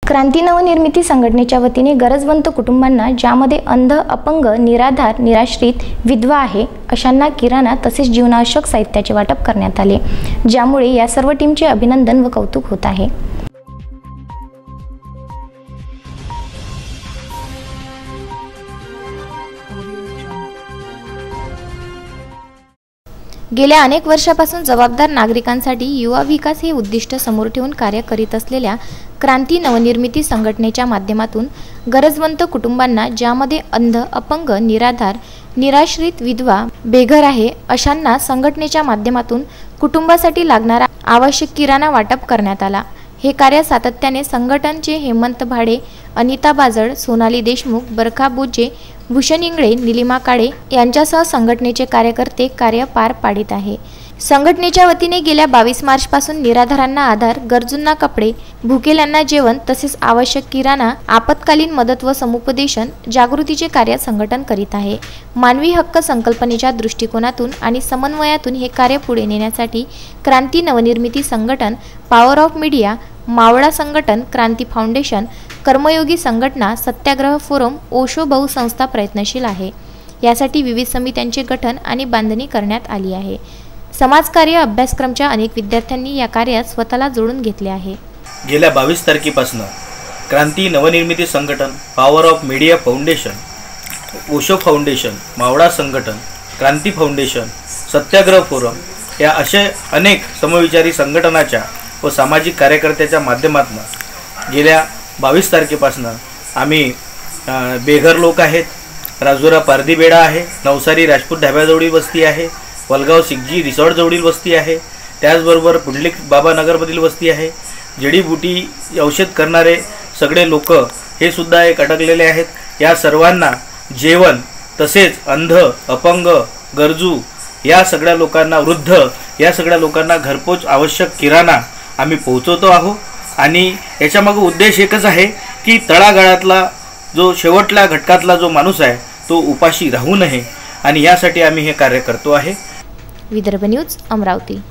क्रांती नवनिर्मिती संघटनेच्या वतीने गरजवंत कुटुंबांना, ज्यामध्ये अंध, अपंग, निराधार, निराश्रित, विधवा आहे अशांना किराणा तसेच जीवनावश्यक साहित्याचे वाटप करण्यात आले, ज्यामुळे या सर्व टीमचे अभिनंदन व कौतुक होत आहे। गेल्या अनेक वर्षापासून जबाबदार नागरिकांसाठी युवा विकास हे उद्दिष्ट समोर ठेवून कार्य करीत असलेल्या क्रांती नवनिर्मिती संघटनेच्या माध्यमातून गरजवंत कुटुंबांना, ज्यामध्ये अंध, अपंग, निराधार, निराश्रित, विधवा, बेघर आहे अशांना संघटनेच्या माध्यमातून कुटुंबासाठी लागणारा आवश्यक किराणा वाटप करण्यात आला। हे कार्य सातत्याने संघटनचे हेमंत भाडे, अनिता बाजळ, सोनाली देशमुख, बरखा बोजे, भूषण इंगळे, निलिमा काळे यांच्यासह संघटनेचे कार्यकर्ते कार्य पार पाडित आहे। संघटनेच्या वतीने गेल्या 22 मार्चपासून निराधारांना आधार, गरजूंना कपडे, भुकेल्यांना जेवण तसेच आवश्यक किराणा, आपत्कालीन मदत व समुपदेशन, जागृतीचे कार्य संघटन करीत आहे। मानवी हक्क संकल्पनेच्या दृष्टिकोनातून आणि समन्वयातून हे कार्य पुढे नेण्यासाठी क्रांती नवनिर्मिती संघटन, पॉवर ऑफ मीडिया, मावळा संघटन, क्रांती फाउंडेशन, कर्मयोगी संघटना, सत्याग्रह फोरम, ओशो बहुसंस्था प्रयत्नशील आहे। यासाठी विविध समित्यांचे गठन आणि बांधणी करण्यात आली आहे। समाजकार्य अभ्यासक्रमच्या अनेक विद्यार्थ्यांनी या कार्यात स्वतःला जोडून घेतले आहे। गेल्या 22 तारखेपासून क्रांती नवनिर्मिती संघटन, power of media foundation, Osho foundation, मावळा संघटन, क्रांती फाउंडेशन, सत्याग्रह फोरम या असे अनेक समविचारी संघटनाच्या व सामाजिक कार्यकर्त्याच्या माध्यमातून गेल्या 22 तारखेपासून आम्ही बेघर लोक आहेत, राजुरा पारधीबेडा आहे, नवसारी राजपूत ढाब्याजवळील वस्ती आहे, वलगाव सिगजी रिसॉर्टजवळील वस्ती आहे, त्याचबरोबर पुंडलिक बाबा नगरमधील वस्ती आहे, जडीबुटी औषध करणारे सगळे लोक हे सुद्धा एक अडकलेले आहेत। या सर्वांना जेवण तसेच अंध, अपंग, गरजू या सगळ्या लोकांना, वृद्ध या सगळ्या लोकांना घरपोच आवश्यक किराणा आम्ही पोहोचवतो आहोत। आणि याच्यामागे उद्देश एकच आहे की तळागाळातला जो शेवटल्या घटकातला जो माणूस आहे तो उपाशी राहू नये, आणि यासाठी आम्ही हे कार्य करतो आहे। विदर्भ न्यूज, अमरावती।